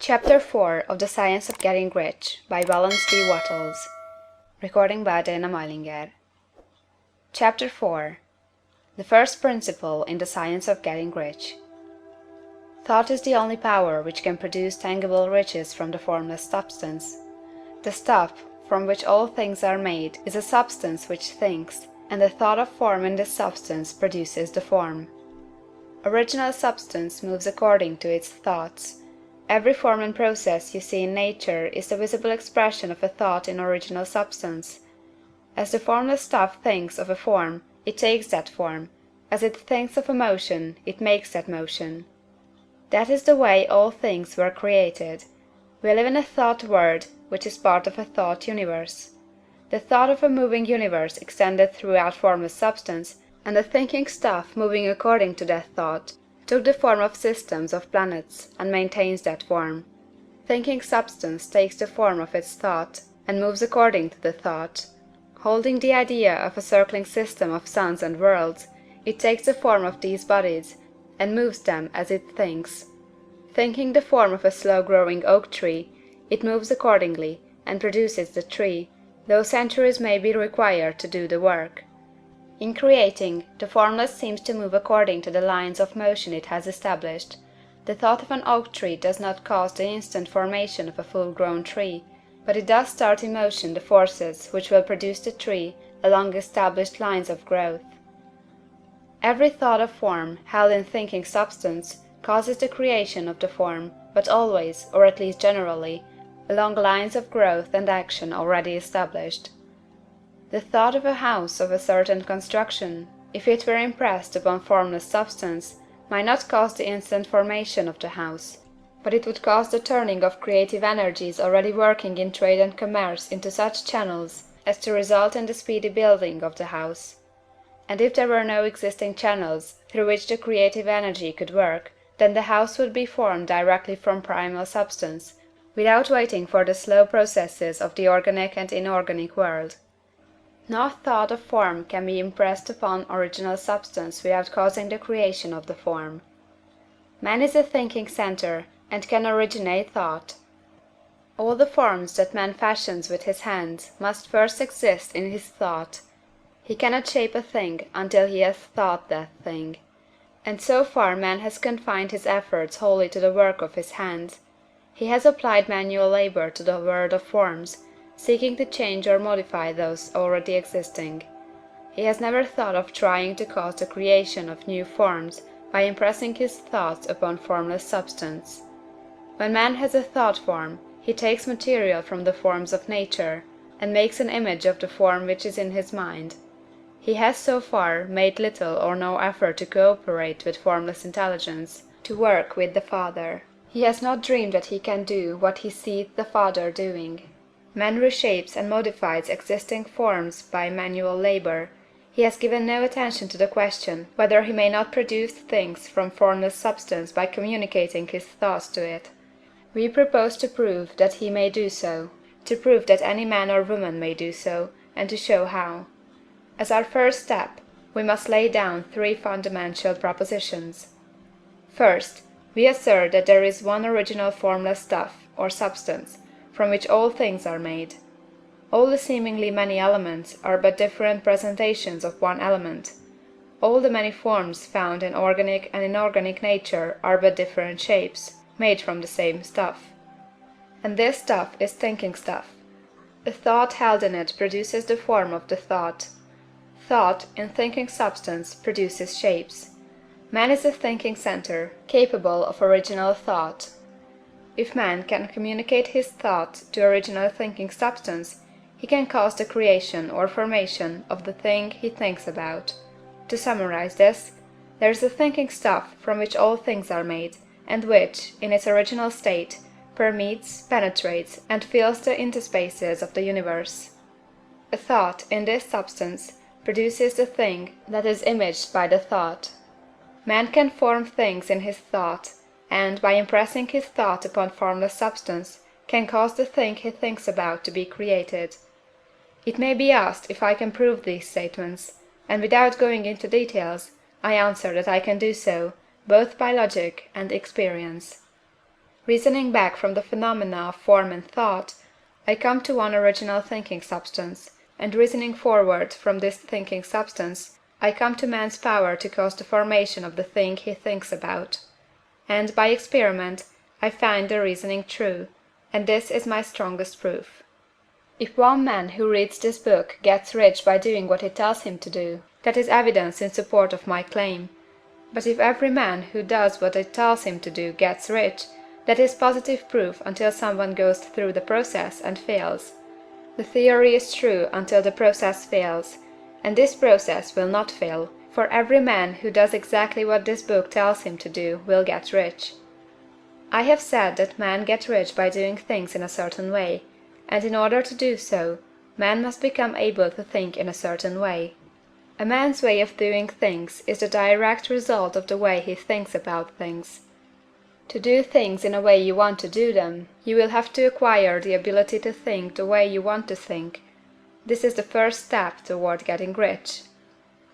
Chapter 4 of The Science of Getting Rich by Wallace D. Wattles. Recording by Diana Majlinger. Chapter 4 The First Principle in the Science of Getting Rich. Thought is the only power which can produce tangible riches from the formless substance. The stuff from which all things are made is a substance which thinks, and the thought of form in this substance produces the form. Original substance moves according to its thoughts. Every form and process you see in nature is the visible expression of a thought in original substance. As the formless stuff thinks of a form, it takes that form; as it thinks of a motion, it makes that motion. That is the way all things were created. We live in a thought world, which is part of a thought universe. The thought of a moving universe extended throughout formless substance, and the thinking stuff moving according to that thought took the form of systems of planets, and maintains that form. Thinking substance takes the form of its thought, and moves according to the thought. Holding the idea of a circling system of suns and worlds, it takes the form of these bodies, and moves them as it thinks. Thinking the form of a slow-growing oak tree, it moves accordingly, and produces the tree, though centuries may be required to do the work. In creating, the formless seems to move according to the lines of motion it has established. The thought of an oak tree does not cause the instant formation of a full-grown tree, but it does start in motion the forces which will produce the tree along established lines of growth. Every thought of form, held in thinking substance, causes the creation of the form, but always, or at least generally, along lines of growth and action already established. The thought of a house of a certain construction, if it were impressed upon formless substance, might not cause the instant formation of the house, but it would cause the turning of creative energies already working in trade and commerce into such channels as to result in the speedy building of the house. And if there were no existing channels through which the creative energy could work, then the house would be formed directly from primal substance, without waiting for the slow processes of the organic and inorganic world. No thought of form can be impressed upon original substance without causing the creation of the form. Man is a thinking centre, and can originate thought. All the forms that man fashions with his hands must first exist in his thought. He cannot shape a thing until he has thought that thing. And so far man has confined his efforts wholly to the work of his hands. He has applied manual labour to the world of forms, seeking to change or modify those already existing. He has never thought of trying to cause the creation of new forms by impressing his thoughts upon formless substance. When man has a thought form, he takes material from the forms of nature, and makes an image of the form which is in his mind. He has so far made little or no effort to cooperate with formless intelligence, to work with the Father. He has not dreamed that he can do what he sees the Father doing. Man reshapes and modifies existing forms by manual labor. He has given no attention to the question whether he may not produce things from formless substance by communicating his thoughts to it. We propose to prove that he may do so, to prove that any man or woman may do so, and to show how. As our first step, we must lay down three fundamental propositions. First, we assert that there is one original formless stuff, or substance, from which all things are made. All the seemingly many elements are but different presentations of one element. All the many forms found in organic and inorganic nature are but different shapes, made from the same stuff. And this stuff is thinking stuff. A thought held in it produces the form of the thought. Thought, in thinking substance, produces shapes. Man is a thinking centre, capable of original thought. If man can communicate his thought to original thinking substance, he can cause the creation or formation of the thing he thinks about. To summarize this, there is a thinking stuff from which all things are made, and which, in its original state, permeates, penetrates, and fills the interspaces of the universe. A thought, in this substance, produces the thing that is imaged by the thought. Man can form things in his thought, and, by impressing his thought upon formless substance, can cause the thing he thinks about to be created. It may be asked if I can prove these statements, and without going into details, I answer that I can do so, both by logic and experience. Reasoning back from the phenomena of form and thought, I come to one original thinking substance, and reasoning forward from this thinking substance, I come to man's power to cause the formation of the thing he thinks about. And, by experiment, I find the reasoning true, and this is my strongest proof. If one man who reads this book gets rich by doing what it tells him to do, that is evidence in support of my claim. But if every man who does what it tells him to do gets rich, that is positive proof until someone goes through the process and fails. The theory is true until the process fails, and this process will not fail, for every man who does exactly what this book tells him to do will get rich. I have said that men get rich by doing things in a certain way, and in order to do so, man must become able to think in a certain way. A man's way of doing things is the direct result of the way he thinks about things. To do things in a way you want to do them, you will have to acquire the ability to think the way you want to think. This is the first step toward getting rich.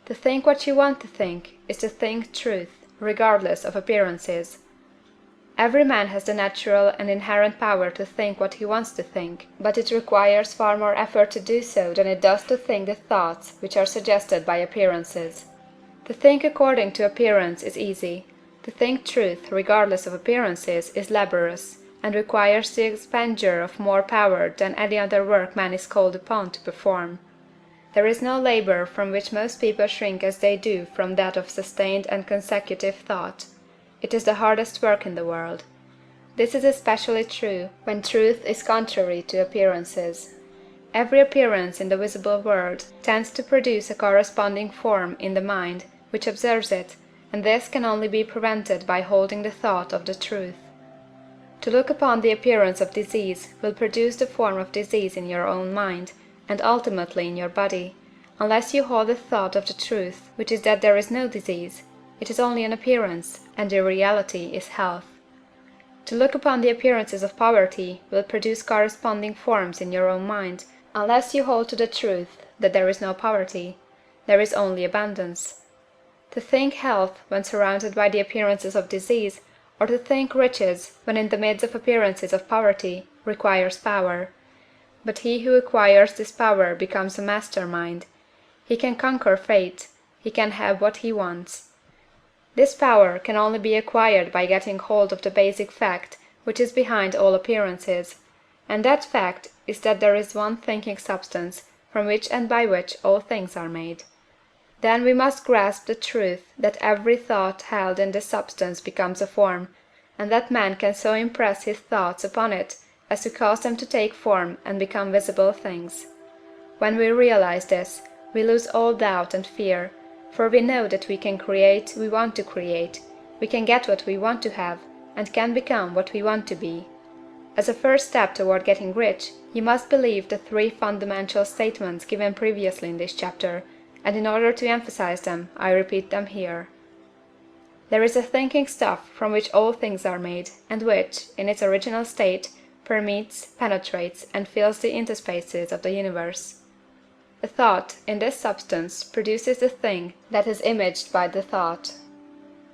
To think what you want to think is to think truth, regardless of appearances. Every man has the natural and inherent power to think what he wants to think, but it requires far more effort to do so than it does to think the thoughts which are suggested by appearances. To think according to appearance is easy. To think truth, regardless of appearances, is laborious, and requires the expenditure of more power than any other work man is called upon to perform. There is no labor from which most people shrink as they do from that of sustained and consecutive thought. It is the hardest work in the world. This is especially true when truth is contrary to appearances. Every appearance in the visible world tends to produce a corresponding form in the mind which observes it, and this can only be prevented by holding the thought of the truth. To look upon the appearance of disease will produce the form of disease in your own mind, and ultimately in your body, unless you hold the thought of the truth, which is that there is no disease. It is only an appearance, and the reality is health. To look upon the appearances of poverty will produce corresponding forms in your own mind, unless you hold to the truth that there is no poverty, there is only abundance. To think health when surrounded by the appearances of disease, or to think riches when in the midst of appearances of poverty, requires power. But he who acquires this power becomes a master mind. He can conquer fate, he can have what he wants. This power can only be acquired by getting hold of the basic fact which is behind all appearances, and that fact is that there is one thinking substance from which and by which all things are made. Then we must grasp the truth that every thought held in this substance becomes a form, and that man can so impress his thoughts upon it as to cause them to take form and become visible things. When we realize this, we lose all doubt and fear, for we know that we can create we want to create, we can get what we want to have, and can become what we want to be. As a first step toward getting rich, you must believe the three fundamental statements given previously in this chapter, and in order to emphasize them, I repeat them here. There is a thinking stuff from which all things are made, and which, in its original state, permeates, penetrates, and fills the interspaces of the universe. A thought, in this substance, produces the thing that is imaged by the thought.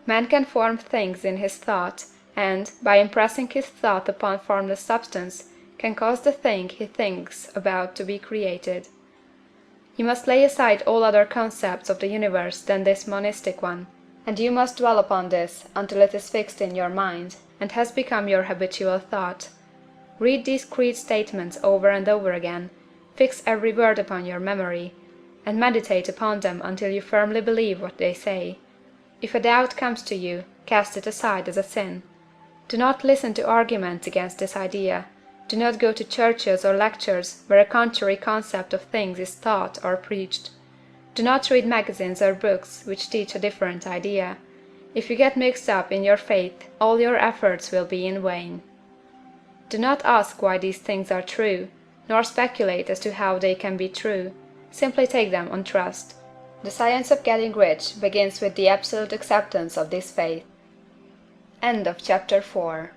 Man can form things in his thought, and, by impressing his thought upon formless substance, can cause the thing he thinks about to be created. You must lay aside all other concepts of the universe than this monistic one, and you must dwell upon this until it is fixed in your mind, and has become your habitual thought. Read these creed statements over and over again, fix every word upon your memory, and meditate upon them until you firmly believe what they say. If a doubt comes to you, cast it aside as a sin. Do not listen to arguments against this idea. Do not go to churches or lectures where a contrary concept of things is taught or preached. Do not read magazines or books which teach a different idea. If you get mixed up in your faith, all your efforts will be in vain. Do not ask why these things are true, nor speculate as to how they can be true. Simply take them on trust. The science of getting rich begins with the absolute acceptance of this faith. End of chapter 4.